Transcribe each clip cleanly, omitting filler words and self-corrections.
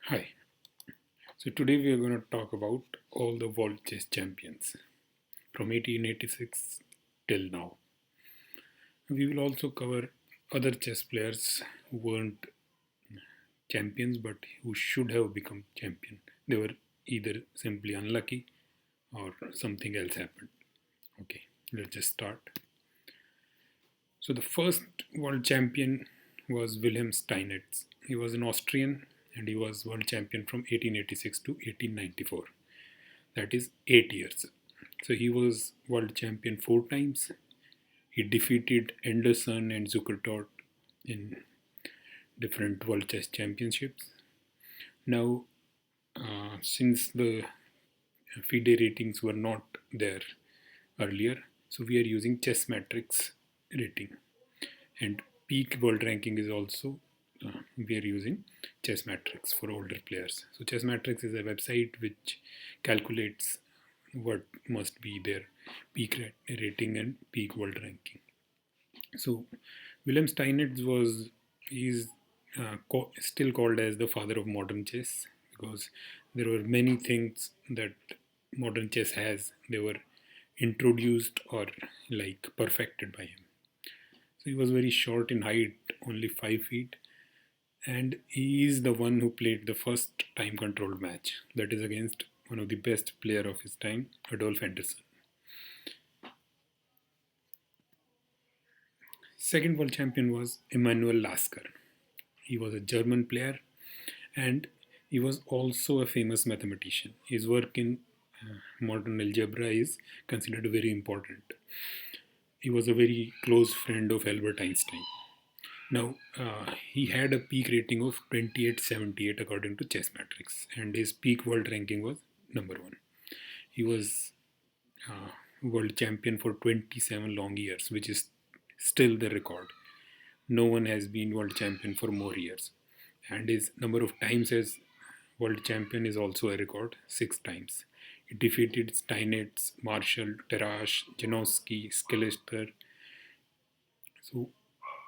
Hi. So today we are going to talk about all the world chess champions from 1886 till now. We will also cover other chess players who weren't champions but who should have become champion. They were either simply unlucky or something else happened. Okay, let's just start. So the first world champion was Wilhelm Steinitz. He was an Austrian and he was world champion from 1886 to 1894. That is 8 years. So he was world champion 4 times. He defeated Anderson and Zukertort in different world chess championships. Now, since the FIDE ratings were not there earlier, so we are using chess matrix rating, and peak world ranking is also we are using chess matrix for older players. So chess matrix is a website which calculates what must be their peak rating and peak world ranking. So Wilhelm Steinitz is still called as the father of modern chess because there were many things that modern chess has. They were introduced or like perfected by him. So he was very short in height, only 5 feet, and he is the one who played the first time controlled match, that is against one of the best player of his time, Adolf Anderson. Second world champion was Emanuel Lasker. He was a German player and he was also a famous mathematician. His work in modern algebra is considered very important. He was a very close friend of Albert Einstein. Now, he had a peak rating of 2878 according to Chess Matrix, and his peak world ranking was number one. He was world champion for 27 long years, which is still the record. No one has been world champion for more years, and his number of times as world champion is also a record, 6 times. He defeated Steinitz, Marshall, Tarrasch, Janowski, Skilister. So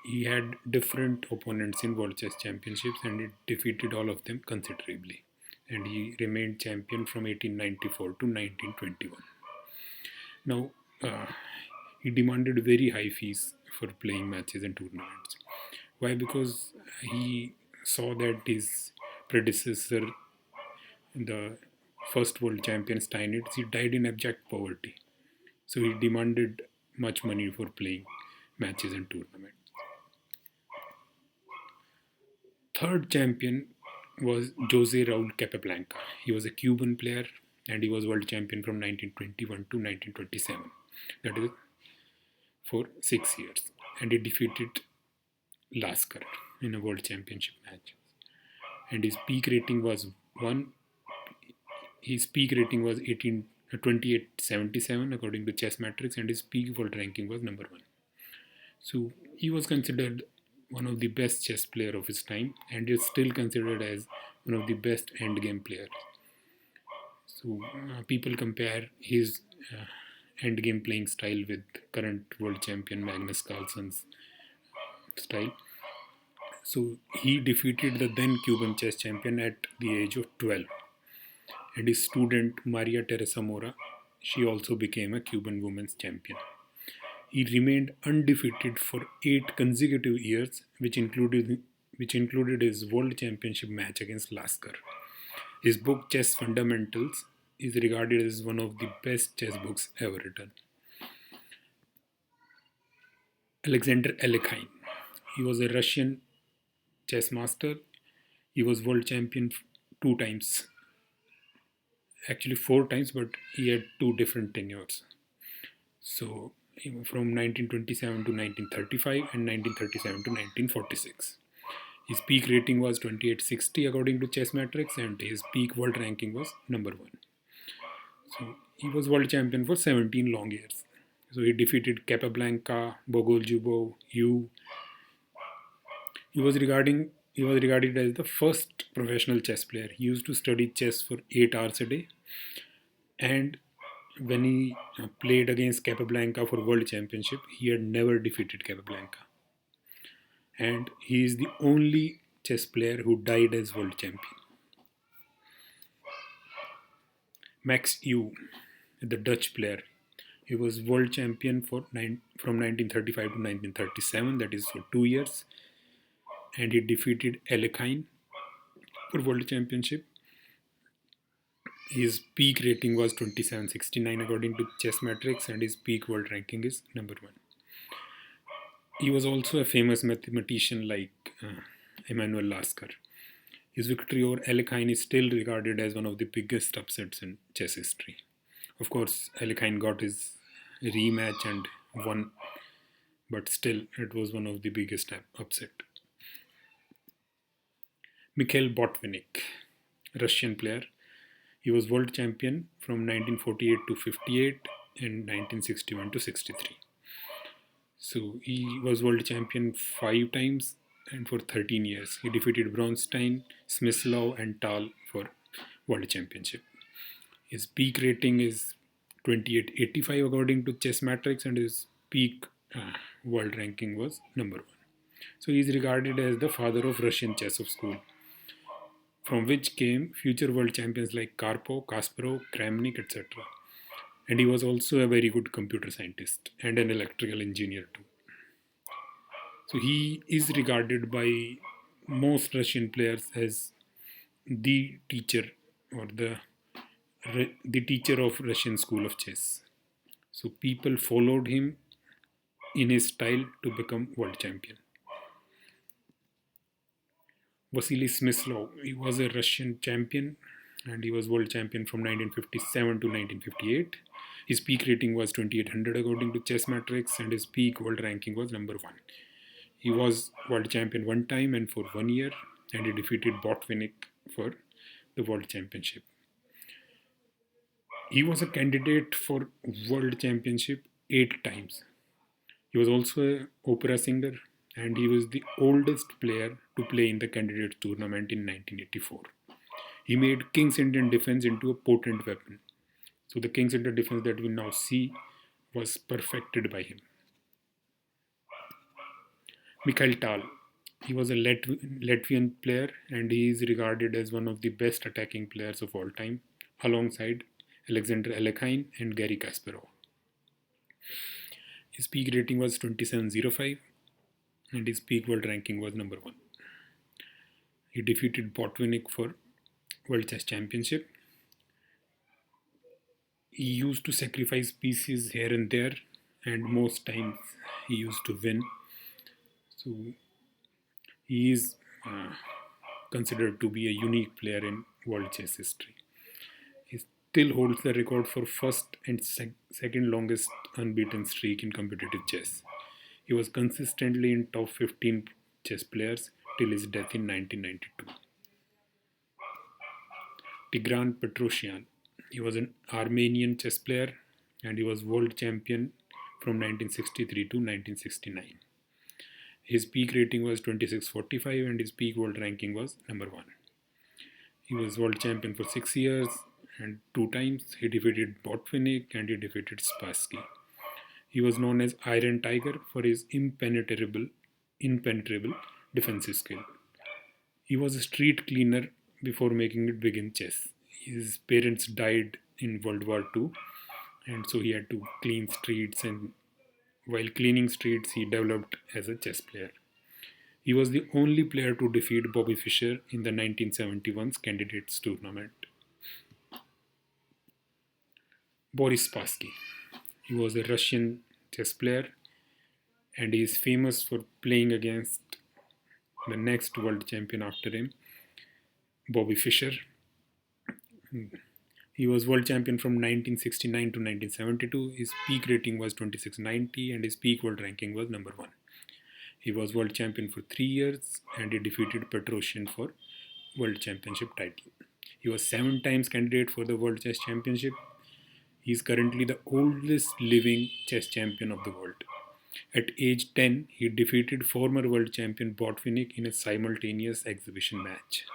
he had different opponents in World Chess Championships and he defeated all of them considerably. And he remained champion from 1894 to 1921. Now, he demanded very high fees for playing matches and tournaments. Why? Because he saw that his predecessor, the first world champion Steinitz, he died in abject poverty. So he demanded much money for playing matches and tournaments. Third champion was Jose Raul Capablanca. He was a Cuban player and he was world champion from 1921 to 1927. That is for 6 years. And he defeated Lasker in a world championship match. And his peak rating was 1. His peak rating was 2877 according to Chess Matrix, and his peak world ranking was number 1. So he was considered one of the best chess player of his time and is still considered as one of the best endgame players. So people compare his endgame playing style with current world champion Magnus Carlsen's style. So he defeated the then Cuban chess champion at the age of 12. And his student Maria Teresa Mora, she also became a Cuban women's champion. He remained undefeated for 8 consecutive years, which included his world championship match against Lasker. His book Chess Fundamentals is regarded as one of the best chess books ever written. Alexander Alekhine. He was a Russian chess master. He was world champion 2 times. Actually 4 times, but he had 2 different tenures. So from 1927 to 1935 and 1937 to 1946. His peak rating was 2860 according to Chess Matrix and his peak world ranking was number 1. So he was world champion for 17 long years. So he defeated Capablanca, Bogoljubov, Euwe. He was regarded as the first professional chess player. He used to study chess for 8 hours a day, and when he played against Capablanca for World Championship, he had never defeated Capablanca. And he is the only chess player who died as world champion. Max Euwe, the Dutch player. He was world champion from 1935 to 1937, that is for 2 years, and he defeated Alekhine for world championship. His peak rating was 2769 according to chess matrix, and his peak world ranking is number 1. He was also a famous mathematician like Emanuel Lasker. His victory over Alekhine is still regarded as one of the biggest upsets in chess history. Of course, Alekhine got his rematch and won, but still it was one of the biggest upset. Mikhail Botvinnik, Russian player. He was world champion from 1948 to 58 and 1961 to 63. So he was world champion 5 times and for 13 years. He defeated Bronstein, Smyslov and Tal for world championship. His peak rating is 2885 according to chess matrix, and his peak world ranking was number 1. So he is regarded as the father of Russian chess of school, from which came future world champions like Karpov, Kasparov, Kramnik, etc. And he was also a very good computer scientist and an electrical engineer too. So he is regarded by most Russian players as the teacher or the teacher of Russian school of chess. So people followed him in his style to become world champion. Vasily Smyslov, he was a Russian champion and he was world champion from 1957 to 1958. His peak rating was 2800 according to chess matrix, and his peak world ranking was number 1. He was world champion 1 time and for 1 year, and he defeated Botvinnik for the world championship. He was a candidate for world championship 8 times. He was also an opera singer, and he was the oldest player to play in the candidates tournament in 1984. He made King's Indian defense into a potent weapon. So the King's Indian defense that we now see was perfected by him. Mikhail Tal, he was a Latvian player, and he is regarded as one of the best attacking players of all time, alongside Alexander Alekhine and Garry Kasparov. His peak rating was 2705, and his peak world ranking was number 1. He defeated Botvinnik for World Chess Championship. He used to sacrifice pieces here and there, and most times he used to win. So he is considered to be a unique player in world chess history. He still holds the record for first and second longest unbeaten streak in competitive chess. He was consistently in top 15 chess players till his death in 1992. Tigran Petrosian, he was an Armenian chess player, and he was world champion from 1963 to 1969. His peak rating was 2645, and his peak world ranking was number 1. He was world champion for 6 years, and 2 times he defeated Botvinnik and he defeated Spassky. He was known as Iron Tiger for his impenetrable defensive skill. He was a street cleaner before making it big in chess. His parents died in World War II, and so he had to clean streets, and while cleaning streets he developed as a chess player. He was the only player to defeat Bobby Fischer in the 1971 candidates tournament. Boris Spassky, he was a Russian chess player, and he is famous for playing against the next world champion after him, Bobby Fischer. He was world champion from 1969 to 1972. His peak rating was 2690, and his peak world ranking was number 1. He was world champion for 3 years, and he defeated Petrosian for world championship title. He was 7 times candidate for the World Chess Championship. He is currently the oldest living chess champion of the world. At age 10, he defeated former world champion Botvinnik in a simultaneous exhibition match.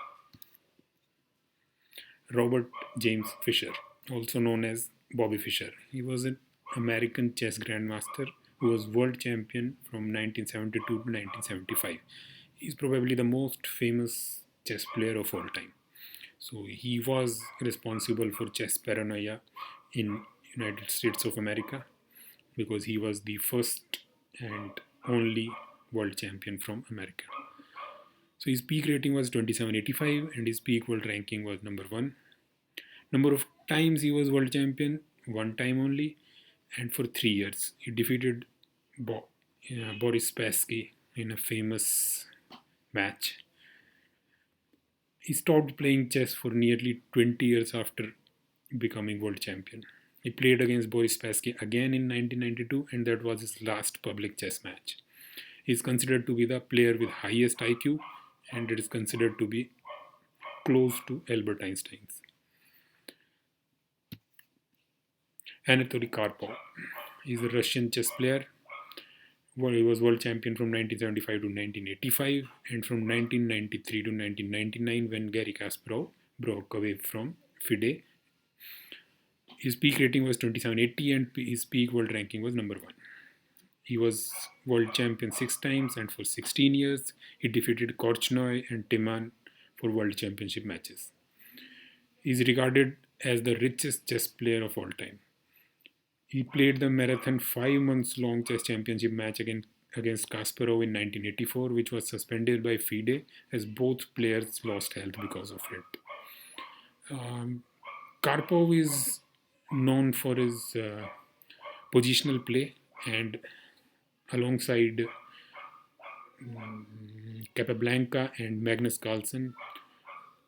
Robert James Fischer, also known as Bobby Fischer. He was an American chess grandmaster who was world champion from 1972 to 1975. He is probably the most famous chess player of all time. So he was responsible for chess paranoia in United States of America because he was the first and only world champion from America. So his peak rating was 2785 and his peak world ranking was number 1. Number of times he was world champion, 1 time only, and for 3 years. He defeated Boris Spassky in a famous match. He stopped playing chess for nearly 20 years after becoming world champion. He played against Boris Spassky again in 1992 and that was his last public chess match. He is considered to be the player with highest IQ and it is considered to be close to Albert Einstein's. Anatoly Karpov is a Russian chess player. He was world champion from 1975 to 1985 and from 1993 to 1999 when Garry Kasparov broke away from FIDE. His peak rating was 2780 and his peak world ranking was number 1. He was world champion 6 times and for 16 years he defeated Korchnoi and Timan for world championship matches. He is regarded as the richest chess player of all time. He played the marathon 5 months long chess championship match against Kasparov in 1984, which was suspended by FIDE as both players lost health because of it. Karpov is known for his positional play and alongside Capablanca and Magnus Carlsen,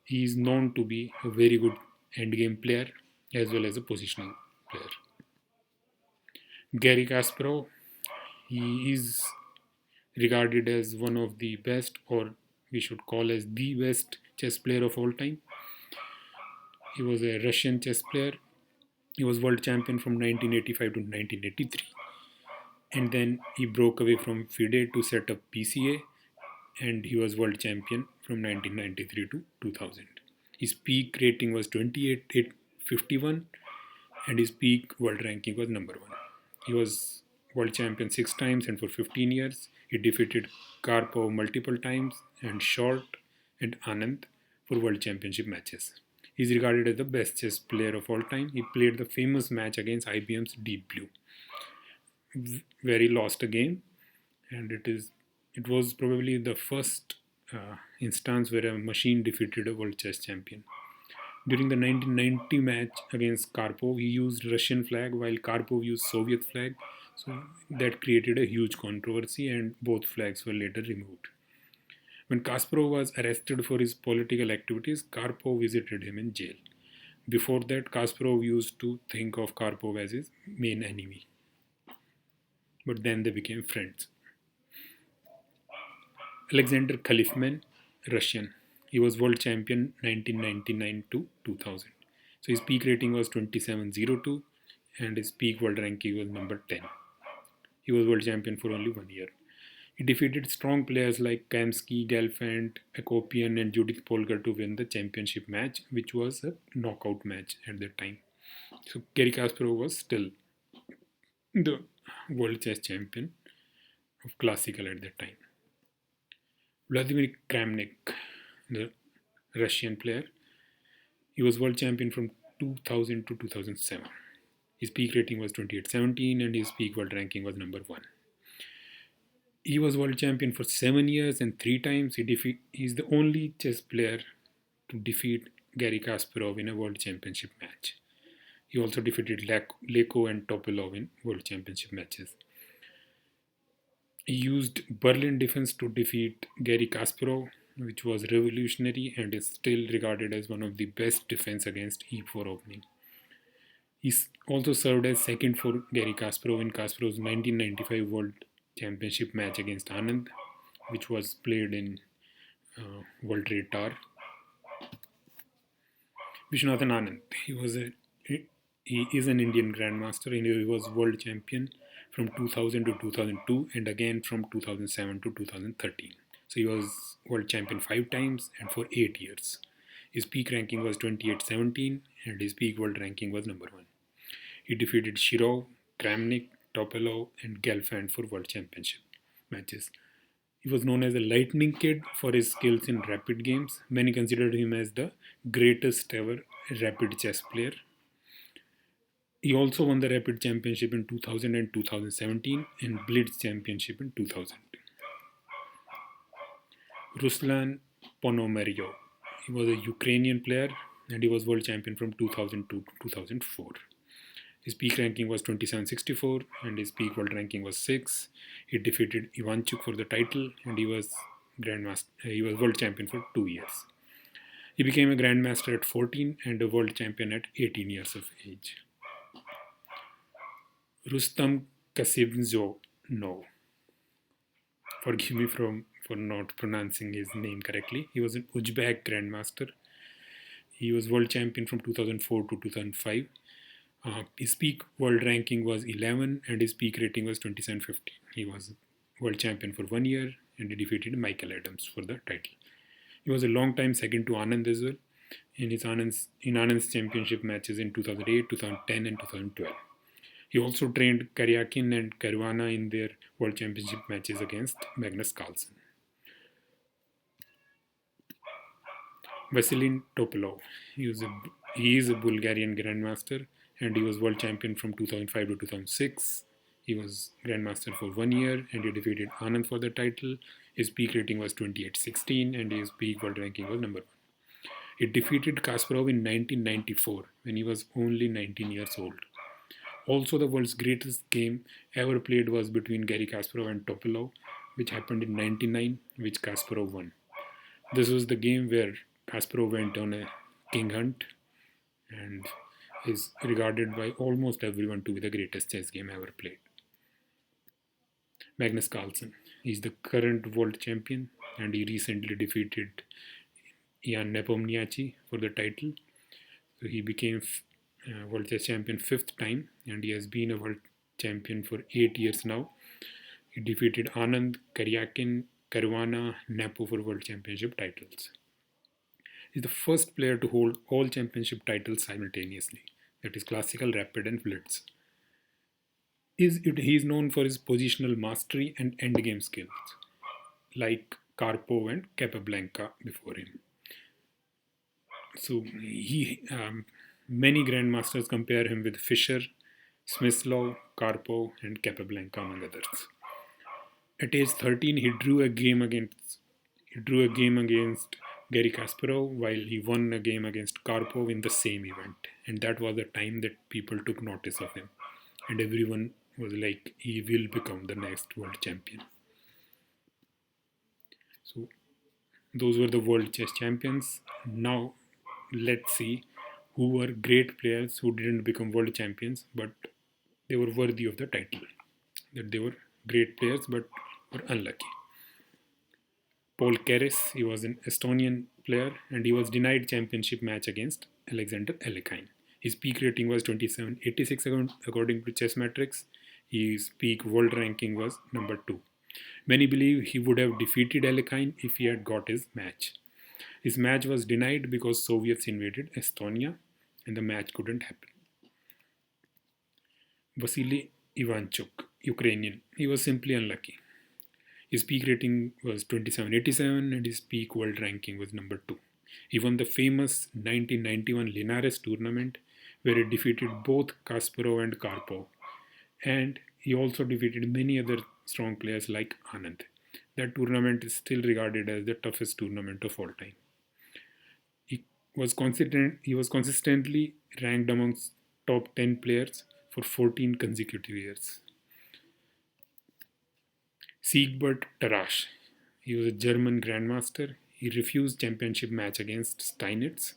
he is known to be a very good endgame player as well as a positional player. Garry Kasparov, he is regarded as one of the best, or we should call as the best chess player of all time. He was a Russian chess player. He was world champion from 1985 to 1983. And then he broke away from FIDE to set up PCA and he was world champion from 1993 to 2000. His peak rating was 2851 and his peak world ranking was number 1. He was world champion 6 times and for 15 years. He defeated Karpov multiple times and Short and Anand for world championship matches. He is regarded as the best chess player of all time. He played the famous match against IBM's Deep Blue, where he lost a game, and it was probably the first instance where a machine defeated a world chess champion. During the 1990 match against Karpov, he used Russian flag while Karpov used Soviet flag. So that created a huge controversy and both flags were later removed. When Kasparov was arrested for his political activities, Karpov visited him in jail. Before that, Kasparov used to think of Karpov as his main enemy. But then they became friends. Alexander Khalifman, Russian. He was world champion 1999 to 2000. So his peak rating was 2702 and his peak world ranking was number 10. He was world champion for only 1 year. He defeated strong players like Kamsky, Gelfand, Akopian and Judith Polgar to win the championship match, which was a knockout match at that time. So Garry Kasparov was still the world chess champion of classical at that time. Vladimir Kramnik, the Russian player, he was world champion from 2000 to 2007. His peak rating was 2817 and his peak world ranking was number 1. He was world champion for 7 years and 3 times. He is the only chess player to defeat Garry Kasparov in a world championship match. He also defeated Leko and Topalov in world championship matches. He used Berlin defense to defeat Garry Kasparov, which was revolutionary and is still regarded as one of the best defense against e4 opening. He also served as second for Garry Kasparov in Kasparov's 1995 World Championship match against Anand, which was played in World Trade Tower. Viswanathan Anand, he is an Indian Grandmaster and he was world champion from 2000 to 2002 and again from 2007 to 2013. So he was world champion 5 times and for 8 years. His peak ranking was 2817 and his peak world ranking was number 1. He defeated Shirov, Kramnik, Topalov and Gelfand for world championship matches. He was known as the Lightning Kid for his skills in rapid games. Many considered him as the greatest ever rapid chess player. He also won the Rapid Championship in 2000 and 2017 and Blitz Championship in 2000. Ruslan Ponomaryov. He was a Ukrainian player and he was world champion from 2002 to 2004. His peak ranking was 2764 and his peak world ranking was 6. He defeated Ivanchuk for the title and he was world champion for 2 years. He became a grandmaster at 14 and a world champion at 18 years of age. Rustam Kasimdzov, no. Forgive me for not pronouncing his name correctly. He was an Uzbek grandmaster. He was world champion from 2004 to 2005. His peak world ranking was 11 and his peak rating was 2750. He was world champion for 1 year and he defeated Michael Adams for the title. He was a long time second to Anand as well in Anand's championship matches in 2008, 2010 and 2012. He also trained Karyakin and Caruana in their World Championship matches against Magnus Carlsen. Vasily Topalov. He is a Bulgarian grandmaster and he was world champion from 2005 to 2006. He was grandmaster for 1 year and he defeated Anand for the title. His peak rating was 2816 and his peak world ranking was number 1. He defeated Kasparov in 1994 when he was only 19 years old. Also, the world's greatest game ever played was between Garry Kasparov and Topalov, which happened in 1999, which Kasparov won. This was the game where Kasparov went on a king hunt and is regarded by almost everyone to be the greatest chess game ever played. Magnus Carlsen. He's the current world champion and he recently defeated Ian Nepomniachtchi for the title. So he became world chess champion 5th time and he has been a world champion for 8 years now. He defeated Anand, Karyakin, Caruana, Nepo for world championship titles. He's the first player to hold all championship titles simultaneously, that is classical, rapid and blitz. He is known for his positional mastery and endgame skills, like Karpov and Capablanca before him. So many grandmasters compare him with Fischer, Smyslov, Karpov and Capablanca among others. At age 13, he drew a game against Garry Kasparov while he won a game against Karpov in the same event. And that was the time that people took notice of him. And everyone was like, he will become the next world champion. So those were the world chess champions. Now let's see who were great players who didn't become world champions, but they were worthy of the title. That they were great players but were unlucky. Paul Keres, he was an Estonian player and he was denied championship match against Alexander Alekhine. His peak rating was 2786 according to Chess Metrics. His peak world ranking was number 2. Many believe he would have defeated Alekhine if he had got his match. His match was denied because Soviets invaded Estonia and the match couldn't happen. Vasily Ivanchuk, Ukrainian. He was simply unlucky. His peak rating was 2787 and his peak world ranking was number 2. He won the famous 1991 Linares tournament where he defeated both Kasparov and Karpov. And he also defeated many other strong players like Anand. That tournament is still regarded as the toughest tournament of all time. He was consistently ranked amongst top 10 players for 14 consecutive years. Siegbert Tarrasch. He was a German grandmaster. He refused championship match against Steinitz.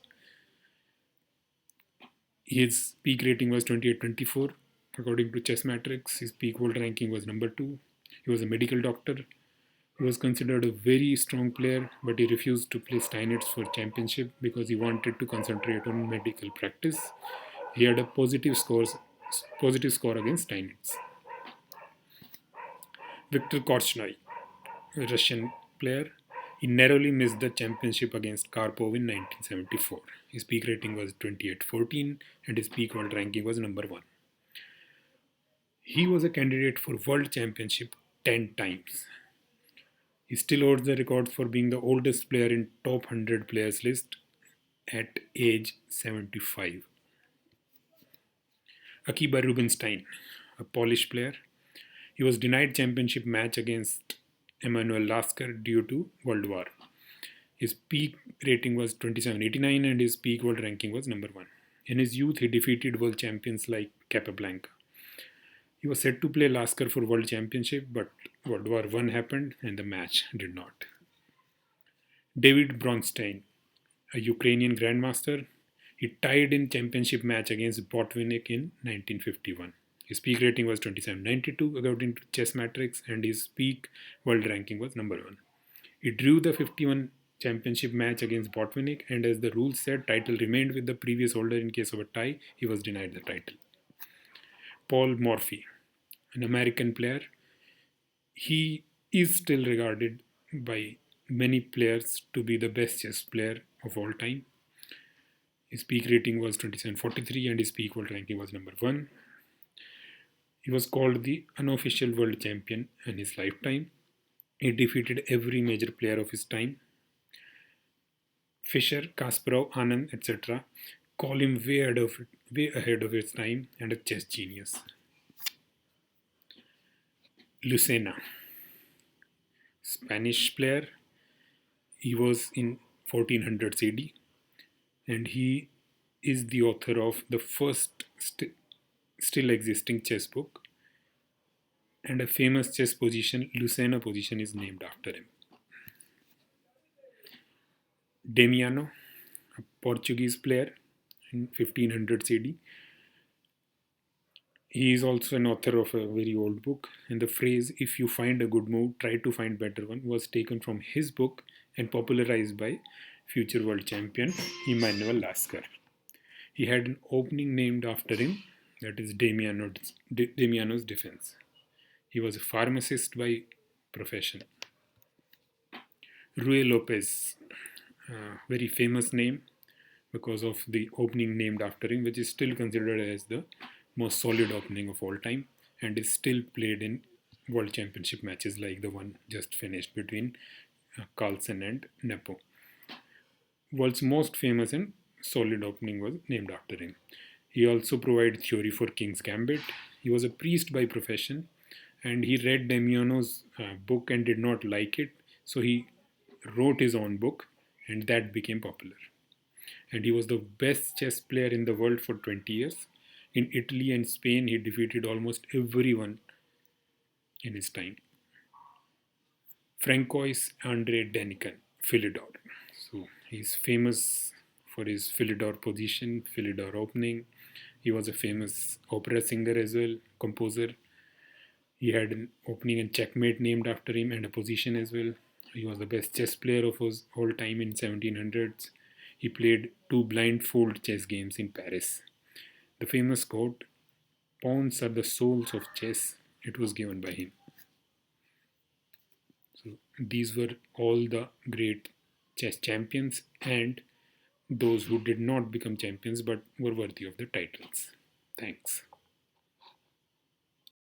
His peak rating was 2824. According to Chess Metrics, his peak world ranking was number 2. He was a medical doctor. He was considered a very strong player, but he refused to play Steinitz for championship because he wanted to concentrate on medical practice. He had a positive score against Steinitz. Viktor Korchnoi, a Russian player. He narrowly missed the championship against Karpov in 1974. His peak rating was 2814 and his peak world ranking was number 1. He was a candidate for World Championship 10 times. He still holds the record for being the oldest player in top 100 players list at age 75. Akiba Rubinstein, a Polish player. He was denied championship match against Emanuel Lasker due to World War. His peak rating was 2789 and his peak world ranking was number 1. In his youth, he defeated world champions like Capablanca. He was set to play Lasker for World Championship, but World War I happened and the match did not. David Bronstein, a Ukrainian grandmaster, he tied in championship match against Botvinnik in 1951. His peak rating was 2792 according to Chess Matrix and his peak world ranking was number 1. He drew the 51 championship match against Botvinnik and as the rules said, title remained with the previous holder in case of a tie, he was denied the title. Paul Morphy, an American player. He is still regarded by many players to be the best chess player of all time. His peak rating was 2743 and his peak world ranking was number 1. He was called the unofficial world champion in his lifetime. He defeated every major player of his time. Fischer, Kasparov, Anand, etc. call him way ahead of his time and a chess genius. Lucena, Spanish player. He was in 1400 AD and he is the author of the first still existing chess book, and a famous chess position, Lucena position, is named after him. Damiano, a Portuguese player in 1500 AD. He is also an author of a very old book, and the phrase, if you find a good move, try to find better one, was taken from his book and popularized by future world champion Emanuel Lasker. He had an opening named after him, that is Damiano's Defense. He was a pharmacist by profession. Ruy Lopez, very famous name because of the opening named after him, which is still considered as the most solid opening of all time and is still played in world championship matches like the one just finished between Carlsen and Nepo. World's most famous and solid opening was named after him. He also provided theory for King's Gambit. He was a priest by profession and he read Damiano's book and did not like it, so he wrote his own book and that became popular. And he was the best chess player in the world for 20 years. In Italy and Spain, he defeated almost everyone in his time. Francois Andre Deniken, Philidor. So he's famous for his Philidor position, Philidor opening. He was a famous opera singer as well, composer. He had an opening and checkmate named after him and a position as well. He was the best chess player of his whole time in 1700s. He played 2 blindfold chess games in Paris. The famous quote, "Pawns are the souls of chess," it was given by him. So these were all the great chess champions and those who did not become champions but were worthy of the titles. Thanks.